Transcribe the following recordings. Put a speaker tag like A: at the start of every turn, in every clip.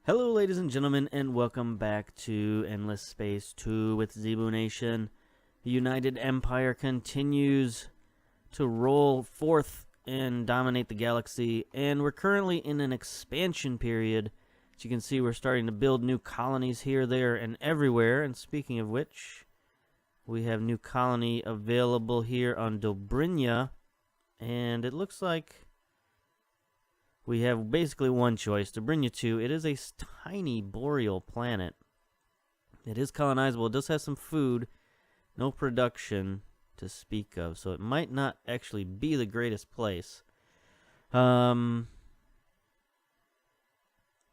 A: Hello, ladies and gentlemen, and welcome back to Endless Space 2 with Zebu Nation. The United Empire continues to roll forth and dominate the galaxy, and we're currently in an expansion period. As you can see, we're starting to build new colonies here, there, and everywhere. And speaking of which, we have new colony available here on Dobrinya, and it looks like we have basically one choice to bring you to. It is a tiny boreal planet. It is colonizable. It does have some food, no production to speak of, so it might not actually be the greatest place. What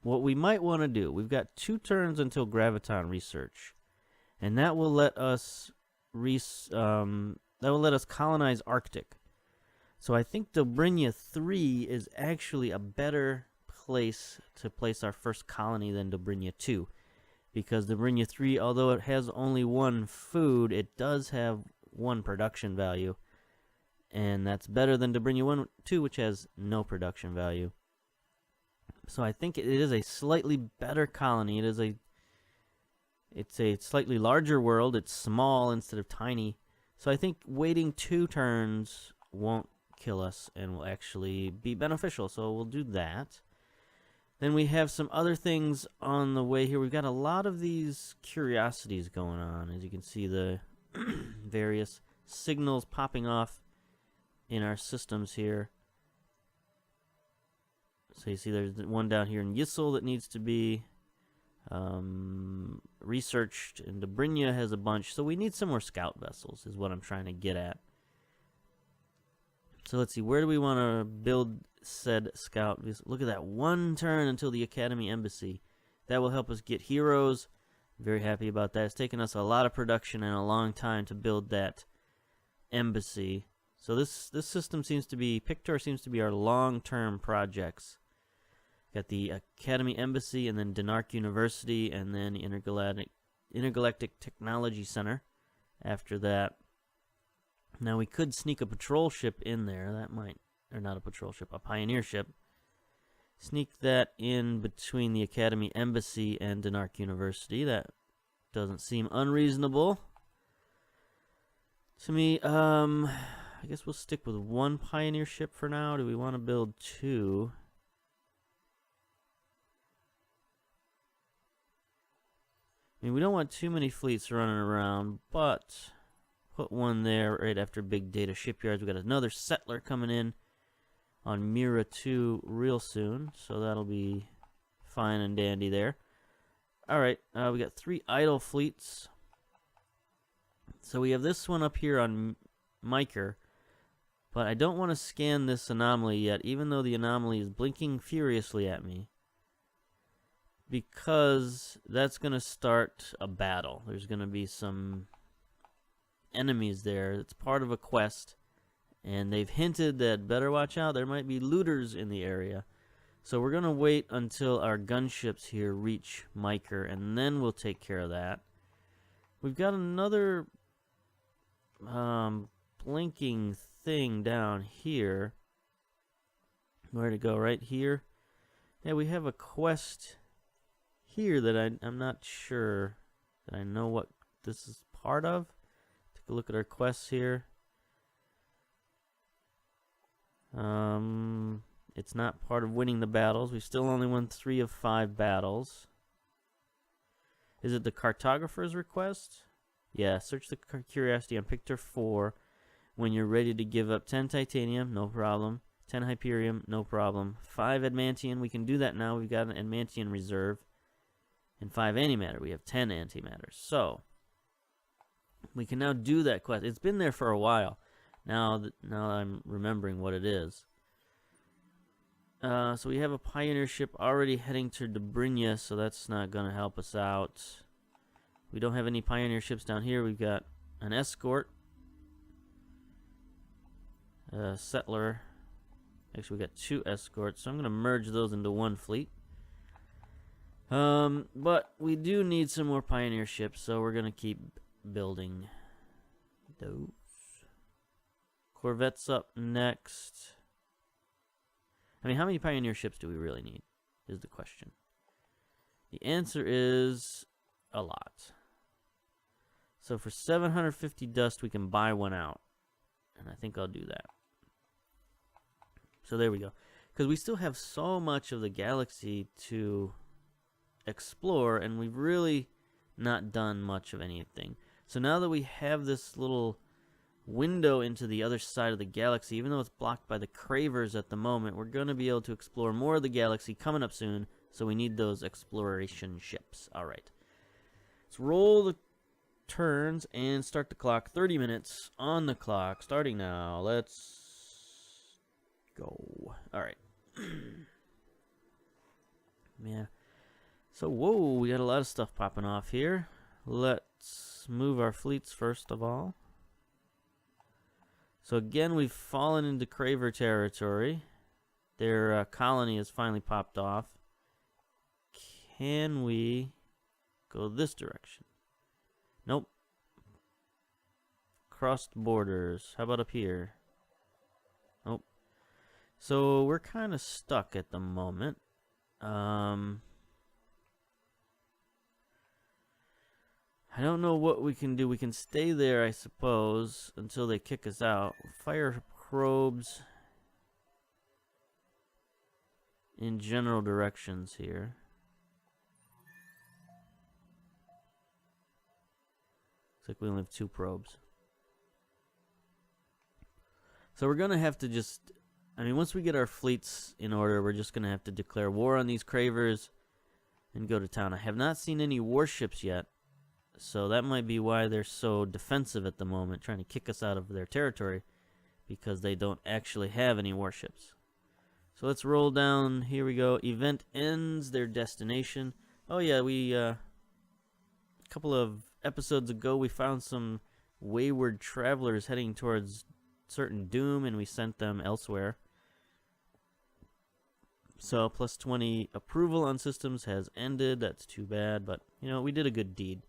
A: we might want to do, we've got 2 turns until graviton research, and that will let us colonize Arctic. So I think Dobrinya 3 is actually a better place to place our first colony than Dobrinya 2. Because Dobrinya 3, although it has only 1 food, it does have 1 production value. And that's better than Dobrinya 2, which has no production value. So I think it is a slightly better colony. It's a slightly larger world. It's small instead of tiny. So I think waiting 2 turns won't kill us and will actually be beneficial, so we'll do that. Then we have some other things on the way here. We've got a lot of these curiosities going on. As you can see, the various signals popping off in our systems here. So you see there's one down here in Yissel that needs to be researched, and Dobrinya has a bunch, so we need some more scout vessels is what I'm trying to get at. So let's see, where do we want to build said scout? Look at that, 1 turn until the Academy Embassy. That will help us get heroes. Very happy about that. It's taken us a lot of production and a long time to build that embassy. So this system seems to be, Pictor seems to be our long-term projects. Got the Academy Embassy, and then Denark University, and then Intergalactic Technology Center after that. Now we could sneak a patrol ship in there. That might, or not a patrol ship, a pioneer ship. Sneak that in between the Academy Embassy and Denark University. That doesn't seem unreasonable to me. I guess we'll stick with 1 pioneer ship for now. Do we want to build 2? I mean, we don't want too many fleets running around, but put 1 there right after big data shipyards. We got another settler coming in on Mira 2 real soon, so that'll be fine and dandy there. Alright, we got 3 idle fleets. So we have this one up here on Miker, but I don't want to scan this anomaly yet, even though the anomaly is blinking furiously at me, because that's going to start a battle. There's going to be some enemies there. It's part of a quest, and they've hinted that better watch out, there might be looters in the area. So we're gonna wait until our gunships here reach Miker, and then we'll take care of that. We've got another blinking thing down here. Where to go? Right here. Yeah, we have a quest here that I'm not sure that I know what this is part of. Look at our quests here. It's not part of winning the battles. We still only won 3 of 5 battles. Is it the cartographer's request? Yeah, search the curiosity on Pictor 4 when you're ready to give up 10 titanium, no problem. 10 hyperium, no problem. 5 adamantium, we can do that now. We've got an adamantium reserve. And 5 antimatter, we have 10 antimatter. So we can now do that quest. It's been there for a while. Now I'm remembering what it is. So we have a pioneer ship already heading to Dobrinya, so that's not going to help us out. We don't have any pioneer ships down here. We've got an escort, a settler. Actually, we got 2 escorts, so I'm going to merge those into 1 fleet. But we do need some more pioneer ships, so we're going to keep building those. Corvettes up next. I mean, how many pioneer ships do we really need, is the question. The answer is a lot. So for 750 dust, we can buy one out. And I think I'll do that. So there we go. Because we still have so much of the galaxy to explore, and we've really not done much of anything. So now that we have this little window into the other side of the galaxy, even though it's blocked by the cravers at the moment, we're going to be able to explore more of the galaxy coming up soon. So we need those exploration ships. All right. Let's roll the turns and start the clock. 30 minutes on the clock. Starting now. Let's go. All right. Yeah. So, whoa, we got a lot of stuff popping off here. Let's move our fleets first of all. So again, we've fallen into Craver territory. Their colony has finally popped off. Can we go this direction? Nope. Crossed borders. How about up here? Nope. So we're kind of stuck at the moment. I don't know what we can do. We can stay there, I suppose, until they kick us out. Fire probes in general directions here. Looks like we only have 2 probes. So we're going to have to just... I mean, once we get our fleets in order, we're just going to have to declare war on these cravers and go to town. I have not seen any warships yet. So that might be why they're so defensive at the moment, trying to kick us out of their territory, because they don't actually have any warships. So let's roll down. Here we go. Event ends their destination. Oh yeah, we a couple of episodes ago we found some wayward travelers heading towards certain doom, and we sent them elsewhere. So plus 20 approval on systems has ended. That's too bad, but you know, we did a good deed.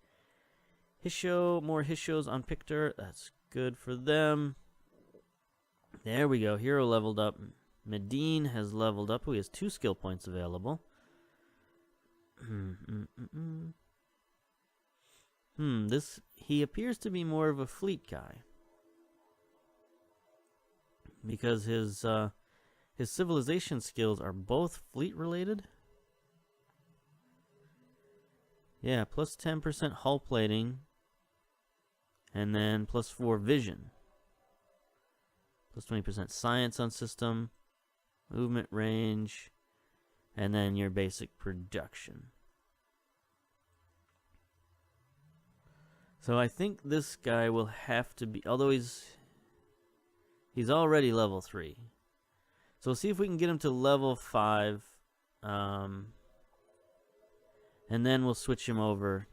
A: Hisho, more Hishos on Pictor. That's good for them. There we go. Hero leveled up. Medine has leveled up. He has 2 skill points available. He appears to be more of a fleet guy, because his civilization skills are both fleet related. Yeah, plus 10% hull plating. And then plus 4 vision. Plus 20% science on system. Movement range. And then your basic production. So I think this guy will have to be... Although he's already level 3. So we'll see if we can get him to level 5. And then we'll switch him over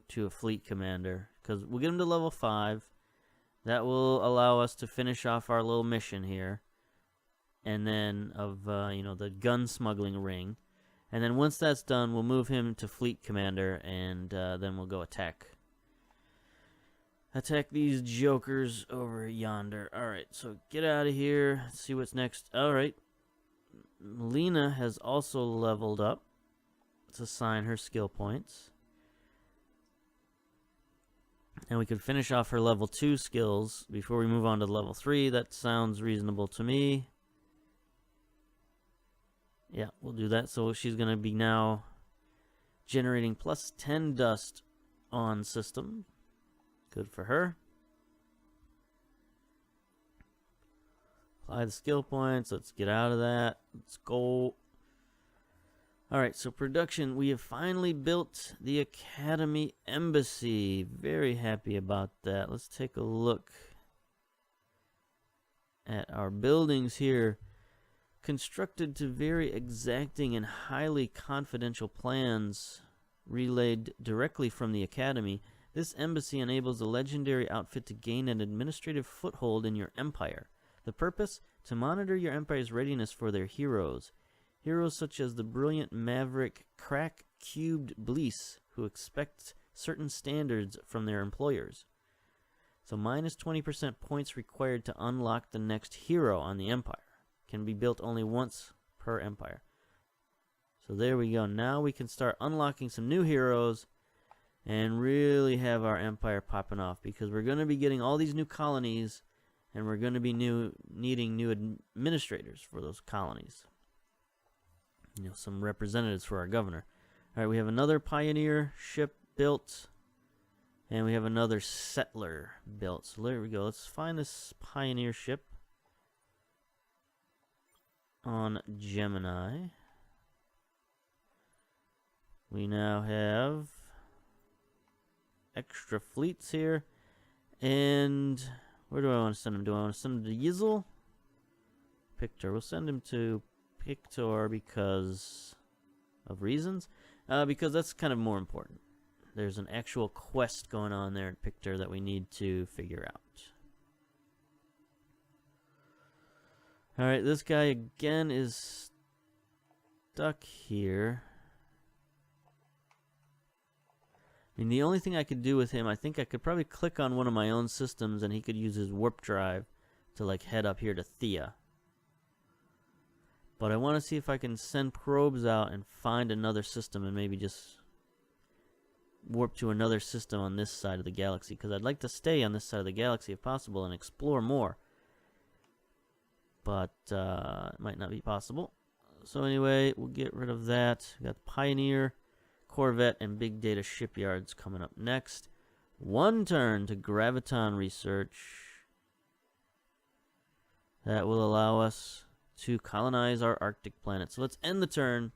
A: to a fleet commander, because we'll get him to level 5. That will allow us to finish off our little mission here, and then of the gun smuggling ring. And then once that's done, we'll move him to fleet commander, and then we'll go attack these jokers over yonder. All right, so get out of here. Let's see what's next. All right, Lena has also leveled up. Let's assign her skill points. And we could finish off her level 2 skills before we move on to level 3. That sounds reasonable to me. Yeah, we'll do that. So she's going to be now generating plus 10 dust on system. Good for her. Apply the skill points. Let's get out of that. Let's go. Alright, so production. We have finally built the Academy Embassy. Very happy about that. Let's take a look at our buildings here. Constructed to very exacting and highly confidential plans relayed directly from the Academy, this embassy enables the legendary outfit to gain an administrative foothold in your empire. The purpose? To monitor your empire's readiness for their heroes. Heroes such as the brilliant maverick Crack-Cubed Blease, who expect certain standards from their employers. So minus 20% points required to unlock the next hero on the empire. Can be built only once per empire. So So there we go. Now we can start unlocking some new heroes and really have our empire popping off, because we're going to be getting all these new colonies, and we're going to be needing new administrators for those colonies. You know, some representatives for our governor. All right, we have another pioneer ship built, and we have another settler built. So there we go. Let's find this pioneer ship on Gemini. We now have extra fleets here. And where do I want to send him? Do I want to send him to Yizzle? Pictor. We'll send him to Pictor because of reasons. Because that's kind of more important. There's an actual quest going on there in Pictor that we need to figure out. Alright, this guy again is stuck here. I mean, the only thing I could do with him, I think I could probably click on one of my own systems and he could use his warp drive to like head up here to Thea. But I want to see if I can send probes out and find another system and maybe just warp to another system on this side of the galaxy, because I'd like to stay on this side of the galaxy if possible and explore more. But it might not be possible. So anyway, we'll get rid of that. We got the Pioneer, Corvette, and Big Data Shipyards coming up next. One turn to Graviton Research. That will allow us to colonize our Arctic planet. So let's end the turn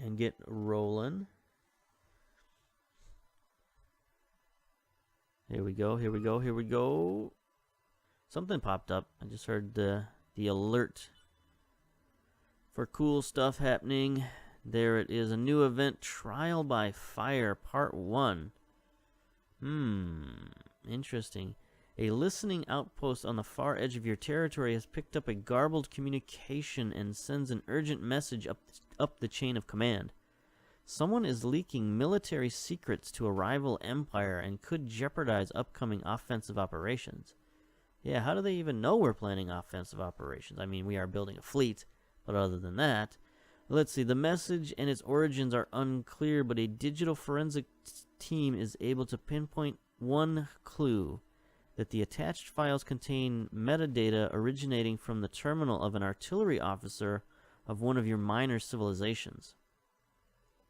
A: and get rolling. Here we go, here we go, here we go. Something popped up. I just heard the alert for cool stuff happening. There it is, a new event, Trial by Fire, Part 1. Interesting. A listening outpost on the far edge of your territory has picked up a garbled communication and sends an urgent message up the chain of command. Someone is leaking military secrets to a rival empire and could jeopardize upcoming offensive operations. Yeah, how do they even know we're planning offensive operations? I mean, we are building a fleet, but other than that... Let's see, the message and its origins are unclear, but a digital forensic team is able to pinpoint one clue: that the attached files contain metadata originating from the terminal of an artillery officer of one of your minor civilizations.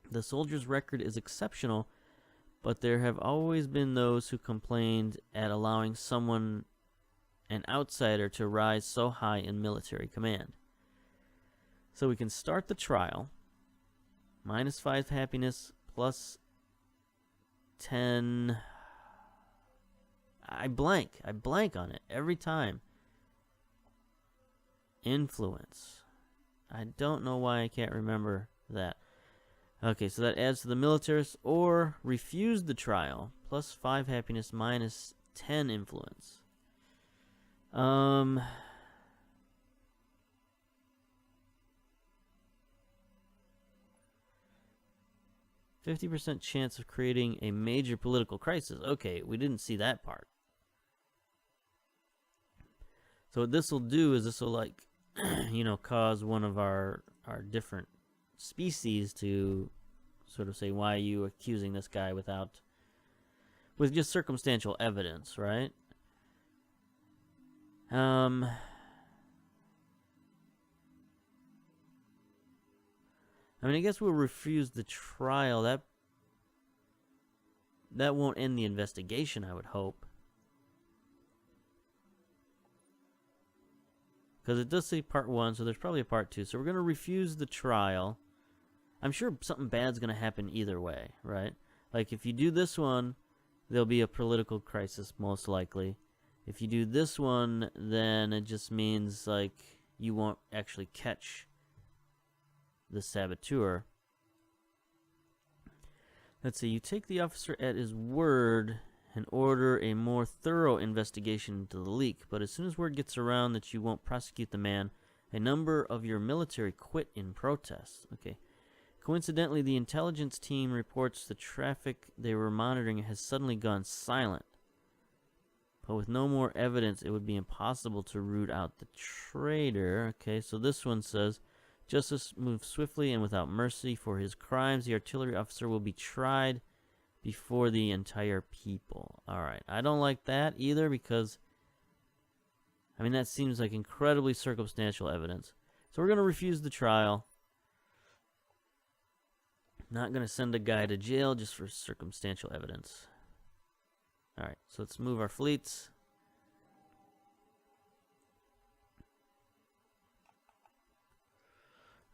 A: The soldier's record is exceptional, but there have always been those who complained at allowing someone, an outsider, to rise so high in military command. So we can start the trial. -5 happiness, plus 10... I blank on it every time. Influence. I don't know why I can't remember that. Okay, so that adds to the militarist, or refuse the trial. +5 happiness, -10 influence. 50% chance of creating a major political crisis. Okay, we didn't see that part. So what this will do is this will, like, you know, cause one of our different species to sort of say, why are you accusing this guy with just circumstantial evidence, right? I mean, I guess we'll refuse the trial. That won't end the investigation, I would hope. Because it does say part 1, so there's probably a part 2. So we're going to refuse the trial. I'm sure something bad's going to happen either way, right? Like, if you do this one, there'll be a political crisis, most likely. If you do this one, then it just means, like, you won't actually catch the saboteur. Let's see, you take the officer at his word and order a more thorough investigation into the leak, but as soon as word gets around that you won't prosecute the man, a number of your military quit in protest. Okay. Coincidentally, the intelligence team reports the traffic they were monitoring has suddenly gone silent. But with no more evidence, it would be impossible to root out the traitor. Okay, so this one says, Justice moves swiftly and without mercy for his crimes. The artillery officer will be tried before the entire people. Alright, I don't like that either because, I mean, that seems like incredibly circumstantial evidence. So we're going to refuse the trial. Not going to send a guy to jail just for circumstantial evidence. Alright, so let's move our fleets.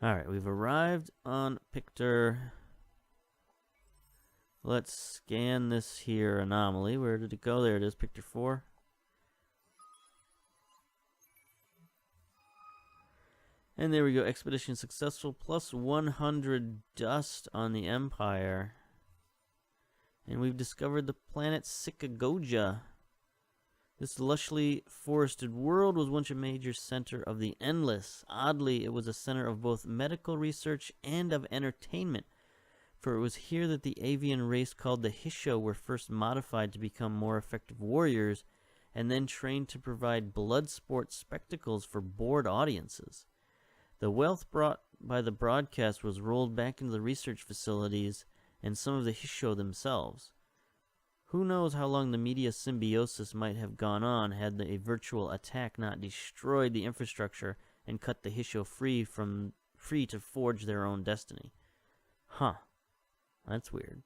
A: Alright, we've arrived on Pictor. Let's scan this here anomaly. Where did it go? There it is, Pictor 4. And there we go, expedition successful, plus 100 dust on the Empire. And we've discovered the planet Sikagoja. This lushly forested world was once a major center of the Endless. Oddly, it was a center of both medical research and of entertainment, for it was here that the avian race called the Hisho were first modified to become more effective warriors, and then trained to provide blood sport spectacles for bored audiences. The wealth brought by the broadcast was rolled back into the research facilities and some of the Hisho themselves. Who knows how long the media symbiosis might have gone on had a virtual attack not destroyed the infrastructure and cut the Hisho free to forge their own destiny. Huh. That's weird.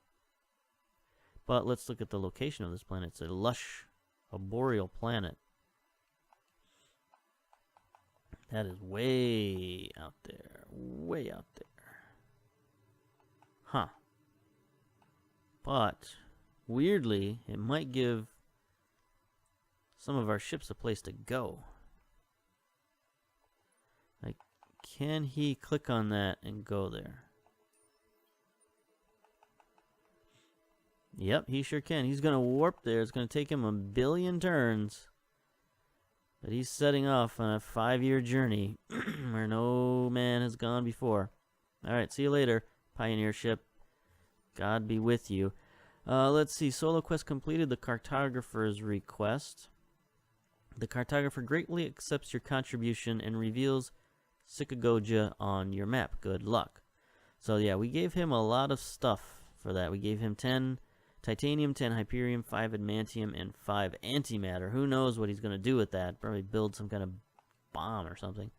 A: But let's look at the location of this planet. It's a lush, arboreal planet. That is way out there. Way out there. Huh. But weirdly, it might give some of our ships a place to go. Like, can he click on that and go there? Yep, he sure can. He's going to warp there. It's going to take him 1 billion turns. But he's setting off on a 5-year journey where no man has gone before. Alright, see you later, Pioneer ship. God be with you. Let's see. Solo quest completed. The cartographer's request. The cartographer greatly accepts your contribution and reveals Sikagoja on your map. Good luck. So yeah, we gave him a lot of stuff for that. We gave him 10 titanium, 10 hyperium, 5 adamantium, and 5 antimatter. Who knows what he's going to do with that? Probably build some kind of bomb or something.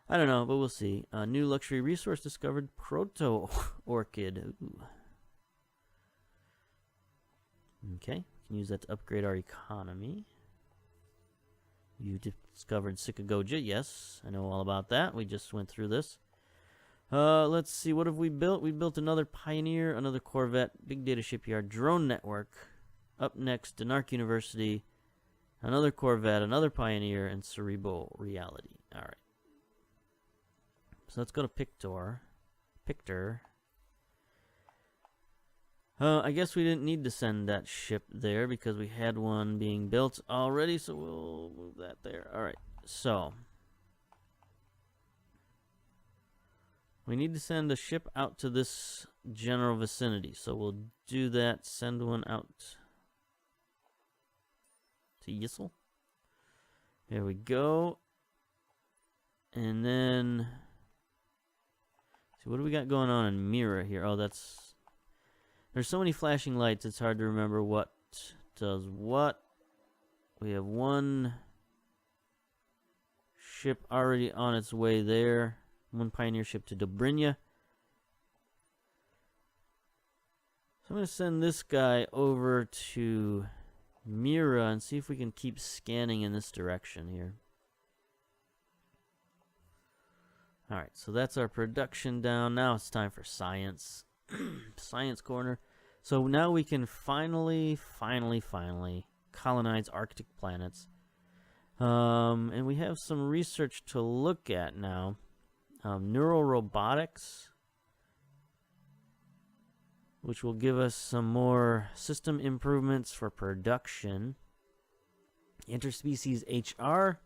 A: I don't know, but we'll see. New luxury resource discovered. Proto-orchid. Ooh. Okay, we can use that to upgrade our economy. You discovered Sikagoja. Yes, I know all about that. We just went through this. Let's see, what have we built? We built another Pioneer, another Corvette, Big Data Shipyard, Drone Network. Up next, Denark University, another Corvette, another Pioneer, and Cerebral Reality. Alright. So let's go to Pictor. I guess we didn't need to send that ship there because we had one being built already, so we'll move that there. Alright, so we need to send a ship out to this general vicinity, so we'll do that. Send one out to Yissel. There we go. And then, see, what do we got going on in Mira here? Oh, that's, there's so many flashing lights, it's hard to remember what does what. We have one ship already on its way there. One Pioneer ship to Dobrynya. So I'm going to send this guy over to Mira and see if we can keep scanning in this direction here. Alright, so that's our production down. Now it's time for science. Science corner. So now we can finally colonize Arctic planets. And we have some research to look at now. Neural robotics, which will give us some more system improvements for production. Interspecies HR,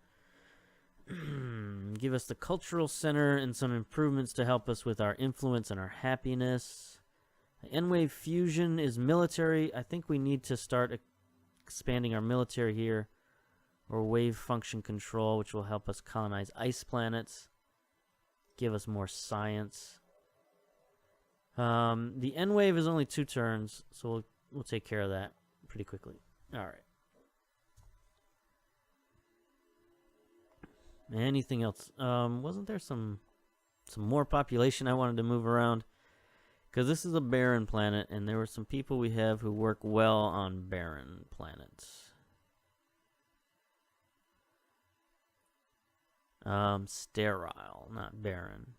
A: give us the cultural center and some improvements to help us with our influence and our happiness. N-wave fusion is military. I think we need to start expanding our military here, or wave function control, which will help us colonize ice planets. give us more science. The N wave is only 2 turns, so we'll take care of that pretty quickly. All right. Anything else? Wasn't there some more population I wanted to move around? Because this is a barren planet, and there were some people we have who work well on barren planets. Sterile, not barren.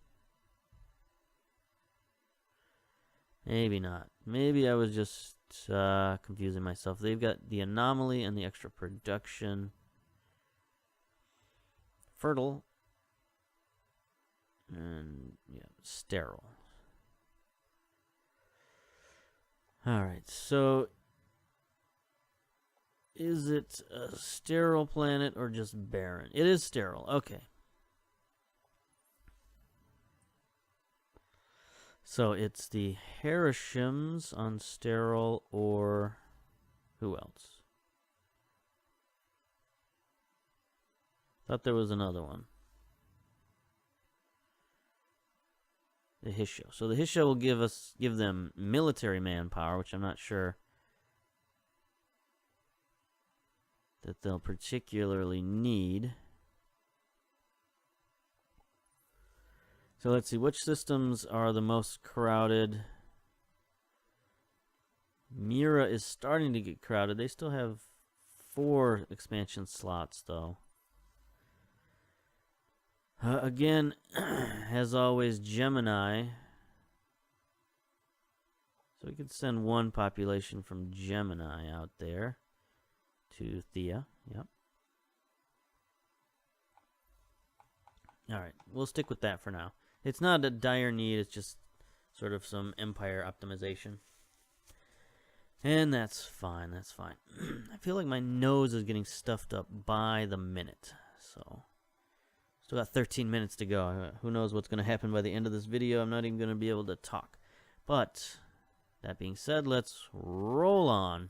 A: Maybe not. Maybe I was just confusing myself. They've got the anomaly and the extra production. Fertile. And, yeah, sterile. Alright, so is it a sterile planet or just barren? It is sterile. Okay. So it's the Harishams on sterile, or who else? Thought there was another one. The Hisho. So the Hisho will give them military manpower, which I'm not sure that they'll particularly need. So let's see, which systems are the most crowded? Mira is starting to get crowded. They still have 4 expansion slots, though. Again, as always, Gemini. So we could send 1 population from Gemini out there to Thea. Yep. Alright, we'll stick with that for now. It's not a dire need, it's just sort of some empire optimization. And that's fine, that's fine. I feel like my nose is getting stuffed up by the minute. So, still got 13 minutes to go. Who knows what's going to happen by the end of this video. I'm not even going to be able to talk. But, that being said, let's roll on.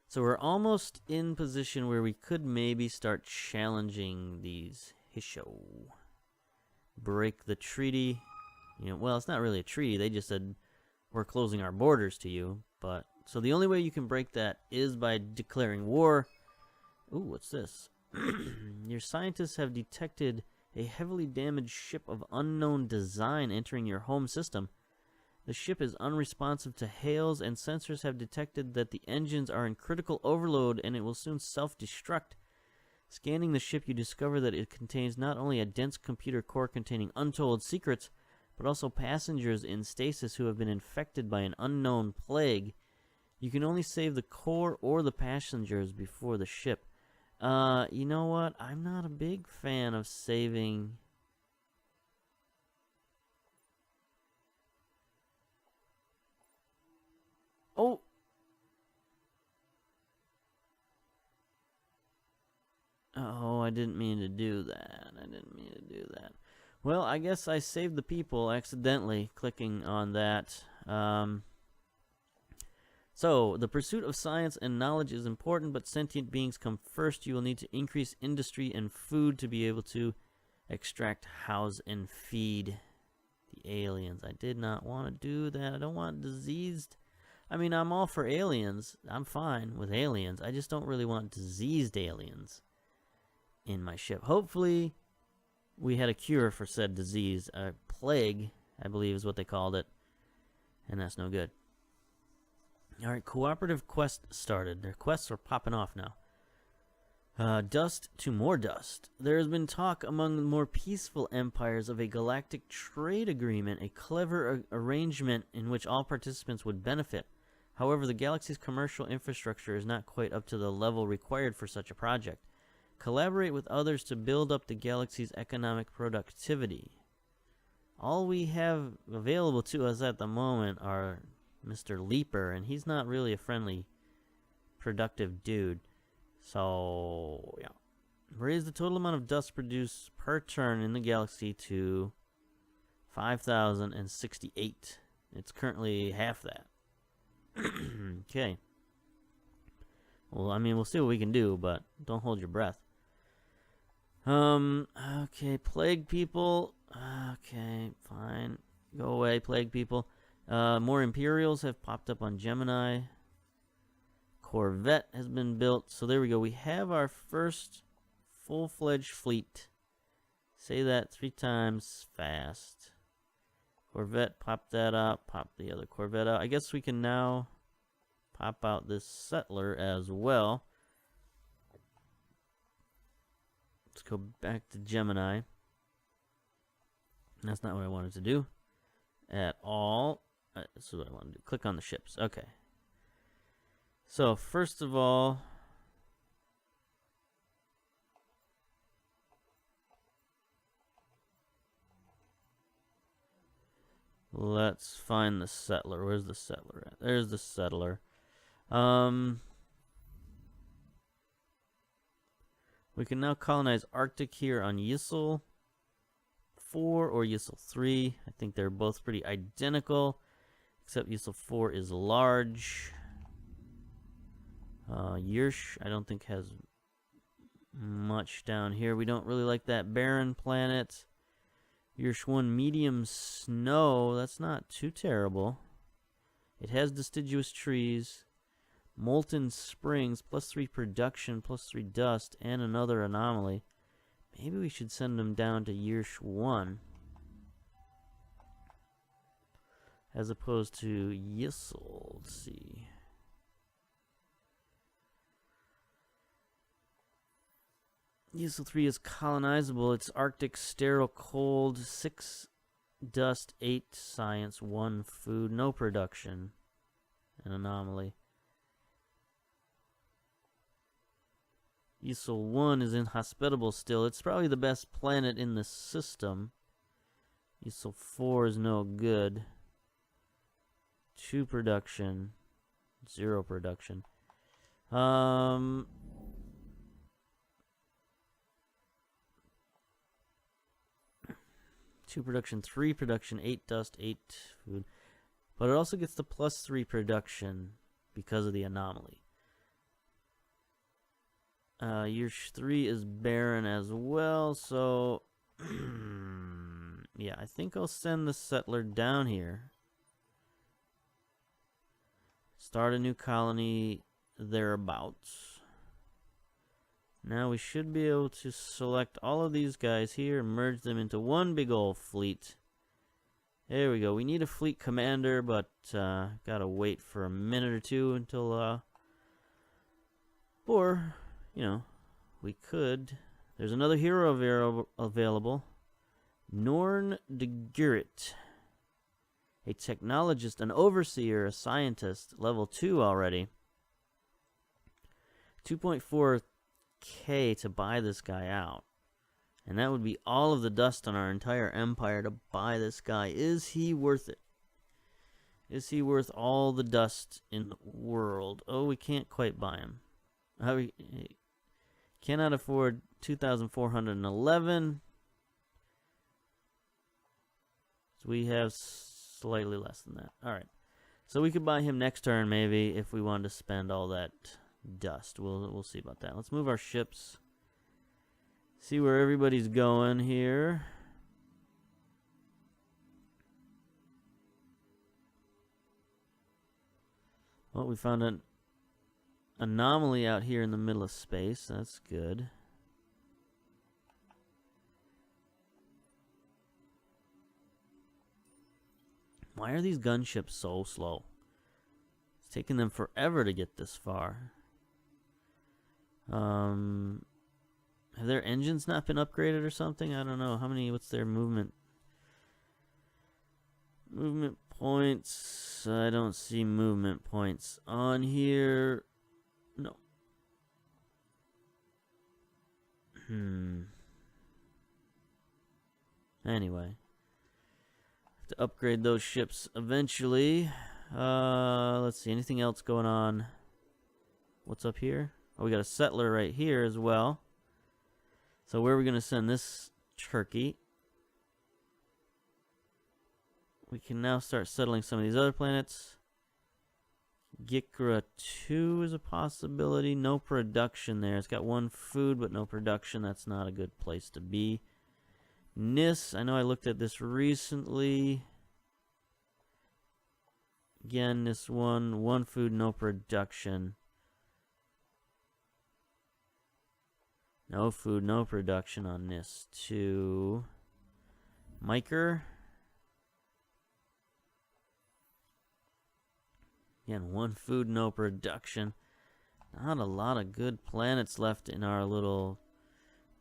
A: So we're almost in position where we could maybe start challenging these Hisho. Break the treaty. You know, well, it's not really a treaty. They just said we're closing our borders to you. But so the only way you can break that is by declaring war. Ooh, what's this? Your scientists have detected a heavily damaged ship of unknown design entering your home system. The ship is unresponsive to hails, and sensors have detected that the engines are in critical overload and it will soon self-destruct. Scanning the ship, you discover that it contains not only a dense computer core containing untold secrets, but also passengers in stasis who have been infected by an unknown plague. You can only save the core or the passengers before the ship. You know what? I'm not a big fan of saving... Oh! Oh, I didn't mean to do that. Well, I guess I saved the people accidentally clicking on that. So, the pursuit of science and knowledge is important, but sentient beings come first. You will need to increase industry and food to be able to extract, house, and feed the aliens. I did not want to do that. I don't want diseased... I mean, I'm all for aliens. I'm fine with aliens. I just don't really want diseased aliens in my ship. Hopefully, we had a cure for said disease. A plague, I believe is what they called it. And that's no good. Alright, cooperative quest started. Their quests are popping off now. Dust to more dust. There has been talk among the more peaceful empires of a galactic trade agreement, a clever arrangement in which all participants would benefit. However, the galaxy's commercial infrastructure is not quite up to the level required for such a project. Collaborate with others to build up the galaxy's economic productivity. All we have available to us at the moment are Mr. Leaper, and he's not really a friendly, productive dude. So, yeah. Raise the total amount of dust produced per turn in the galaxy to 5,068. It's currently half that. Okay. Well, I mean, we'll see what we can do, but don't hold your breath. Okay, plague people. Okay, fine. Go away, plague people. More Imperials have popped up on Gemini. Corvette has been built. So there we go. We have our first full-fledged fleet. Say that 3 times fast. Corvette, pop that out. Pop the other Corvette out. I guess we can now pop out this settler as well. Let's go back to Gemini. That's not what I wanted to do at all. This is what I want to do. Click on the ships. Okay. So, first of all, let's find the settler. Where's the settler at? There's the settler. We can now colonize Arctic here on Yssel 4 or Yssel 3. I think they're both pretty identical, except Yssel 4 is large. Yersh, I don't think has much down here. We don't really like that barren planet. Yersh 1, medium snow. That's not too terrible. It has deciduous trees, molten springs, +3 production, +3 dust, and another anomaly. Maybe we should send them down to Yersh 1 as opposed to Yssel. Let's see. Yssel 3 is colonizable. It's Arctic, sterile, cold, 6 dust, 8 science, 1 food, no production. An anomaly. Yssel 1 is inhospitable still. It's probably the best planet in the system. Yssel 4 is no good. 2 production, 0 production. 2 production, 3 production, 8 dust, 8 food. But it also gets the +3 production because of the anomaly. Yersh 3 is barren as well, so yeah, I think I'll send the settler down here. Start a new colony thereabouts. Now we should be able to select all of these guys here and merge them into one big old fleet. There we go. We need a fleet commander, but gotta wait for a minute or two until or, you know, we could. There's another hero available. Norn de Gurit. A technologist, an overseer, a scientist, level 2 already. 2.4K to buy this guy out. And that would be all of the dust on our entire empire to buy this guy. Is he worth it? Is he worth all the dust in the world? Oh, we can't quite buy him. We cannot afford 2,411. So we have slightly less than that. Alright. So we could buy him next turn maybe if we wanted to spend all that dust. We'll see about that. Let's move our ships. See where everybody's going here. Well, we found an anomaly out here in the middle of space. That's good. Why are these gunships so slow? It's taking them forever to get this far. Have their engines not been upgraded or something? I don't know. What's their movement? Movement points. I don't see movement points on here. No. Anyway. Have to upgrade those ships eventually. Let's see. Anything else going on? What's up here? Oh, we got a settler right here as well. So where are we going to send this turkey? We can now start settling some of these other planets. Gikra 2 is a possibility. No production there. It's got 1 food, but no production. That's not a good place to be. Nis, I know I looked at this recently. Again, this one food, no production. No food, no production on this 2. Miker. Again, 1 food, no production. Not a lot of good planets left in our little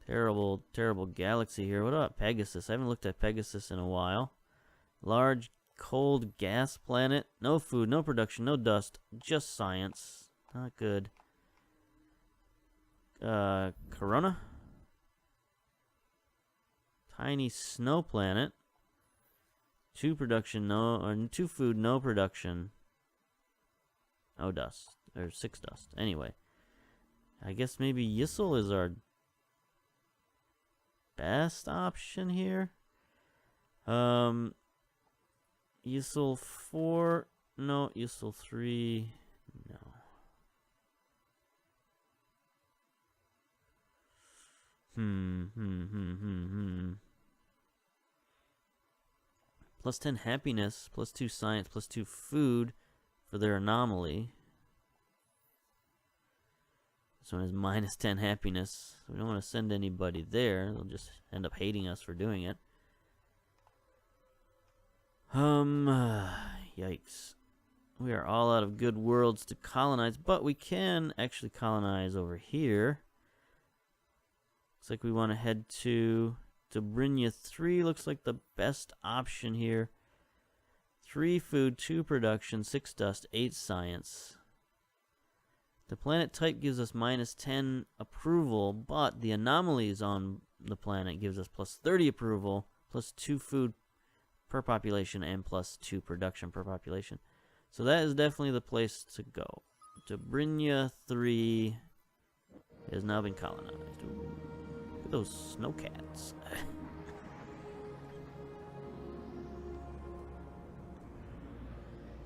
A: terrible, terrible galaxy here. What about Pegasus? I haven't looked at Pegasus in a while. Large, cold gas planet. No food, no production, no dust. Just science. Not good. Corona. Tiny snow planet. 2 production, no, or 2 food, no production. No dust, or 6 dust. Anyway, I guess maybe Yissel is our best option here. Yissel 4, no. Yissel 3, no. Plus 10 happiness, plus 2 science, plus 2 food for their anomaly. This one is minus 10 happiness. So we don't want to send anybody there. They'll just end up hating us for doing it. Yikes. We are all out of good worlds to colonize, but we can actually colonize over here. Looks like we want to head to Dobrinia 3. Looks like the best option here. 3 food, 2 production, 6 dust, 8 science. The planet type gives us minus 10 approval, but the anomalies on the planet gives us plus 30 approval, plus 2 food per population, and plus 2 production per population. So that is definitely the place to go. Dobrinia 3 has now been colonized. Ooh. Look at those snowcats.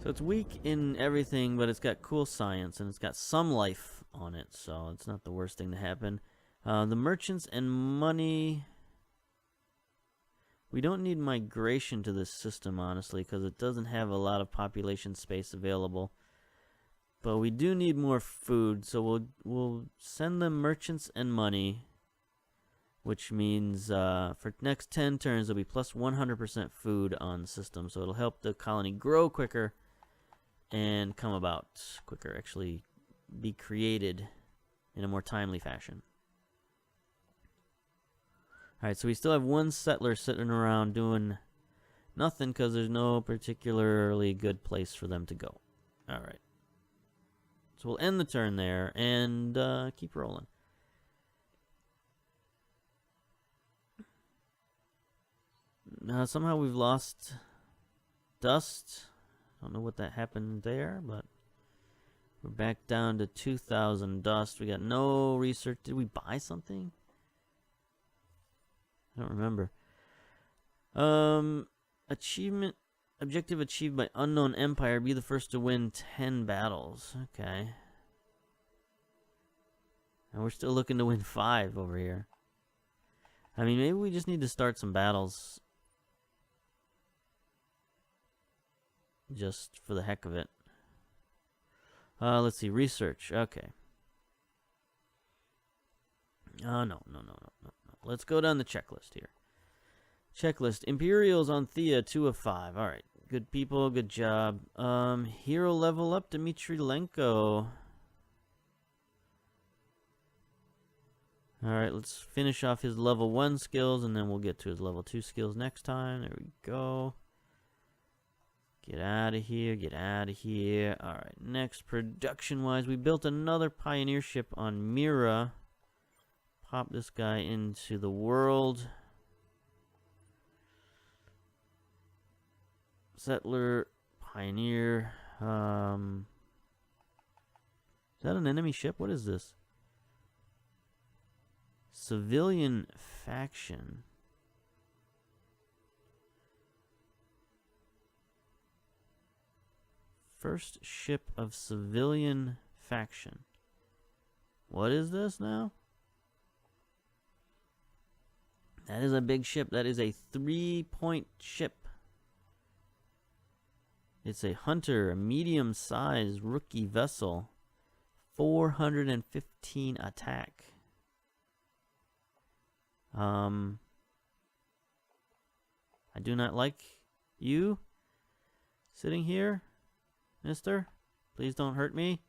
A: So it's weak in everything, but it's got cool science, and it's got some life on it, so it's not the worst thing to happen. The merchants and money. We don't need migration to this system, honestly, because it doesn't have a lot of population space available. But we do need more food, so we'll send them merchants and money, which means for next 10 turns there'll be plus 100% food on the system, so it'll help the colony grow quicker and come about quicker, actually be created in a more timely fashion. Alright, so we still have 1 settler sitting around doing nothing because there's no particularly good place for them to go. Alright. So we'll end the turn there and keep rolling. Somehow we've lost dust. Don't know what that happened there, but we're back down to 2,000 dust. We got no research. Did we buy something? I don't remember. Achievement. Objective achieved by unknown empire. Be the first to win 10 battles. Okay. And we're still looking to win 5 over here. I mean, maybe we just need to start some battles. Just for the heck of it. Let's see. Research. Okay. No. Let's go down the checklist here. Checklist. Imperials on Thea, 2 of 5. Alright. Good people, good job. Hero level up, Dmitry Lenko. Alright, let's finish off his level 1 skills, and then we'll get to his level 2 skills next time. There we go. Get out of here, get out of here. Alright, next, production-wise, we built another pioneer ship on Mira. Pop this guy into the world. Settler, pioneer. Is that an enemy ship? What is this? Civilian faction. First ship of civilian faction. What is this now? That is a big ship. That is a 3-point ship. It's a hunter, a medium-sized rookie vessel. 415 attack. I do not like you sitting here, mister. Please don't hurt me.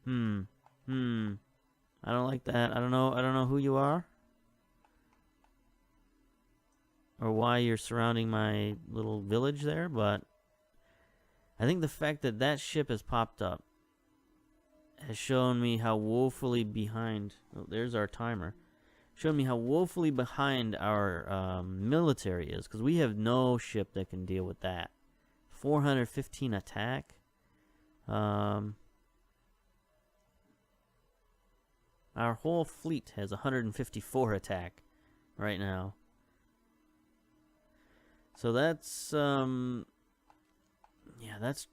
A: I don't like that. I don't know who you are. Or why you're surrounding my little village there, but I think the fact that that ship has popped up has shown me how woefully behind. Oh, there's our timer. Shown me how woefully behind our military is, because we have no ship that can deal with that. 415 attack. Our whole fleet has 154 attack right now. So that's yeah, that's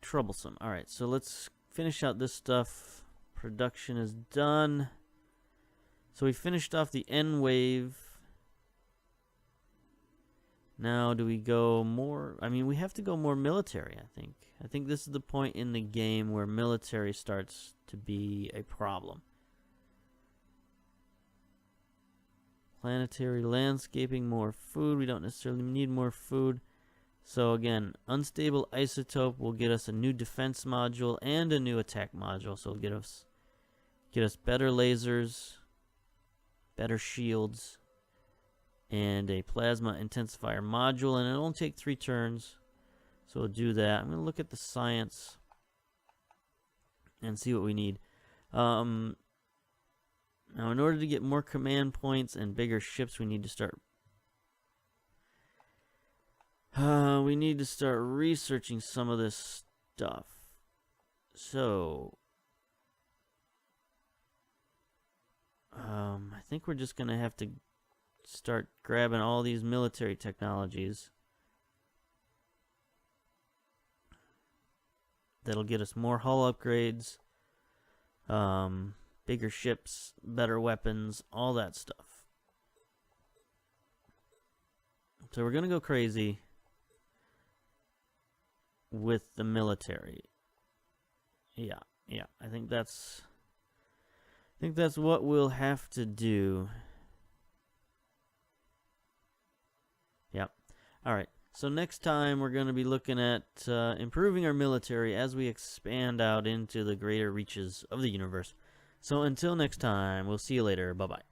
A: troublesome. All right, so let's finish out this stuff. Production is done. So we finished off the N wave. Now do we go more? I mean, we have to go more military, I think. I think this is the point in the game where military starts to be a problem. Planetary landscaping, more food. We don't necessarily need more food. So again, unstable isotope will get us a new defense module and a new attack module. So it'll get us better lasers, better shields, and a plasma intensifier module. And it'll only take 3 turns. So we'll do that. I'm going to look at the science and see what we need. Now, in order to get more command points and bigger ships, we need to start researching some of this stuff. So, I think we're just gonna have to start grabbing all these military technologies that'll get us more hull upgrades, bigger ships, better weapons, all that stuff. So we're gonna go crazy with the military. Yeah. I think that's what we'll have to do. Yep. All right. So next time we're going to be looking at improving our military as we expand out into the greater reaches of the universe. So until next time, we'll see you later. Bye-bye.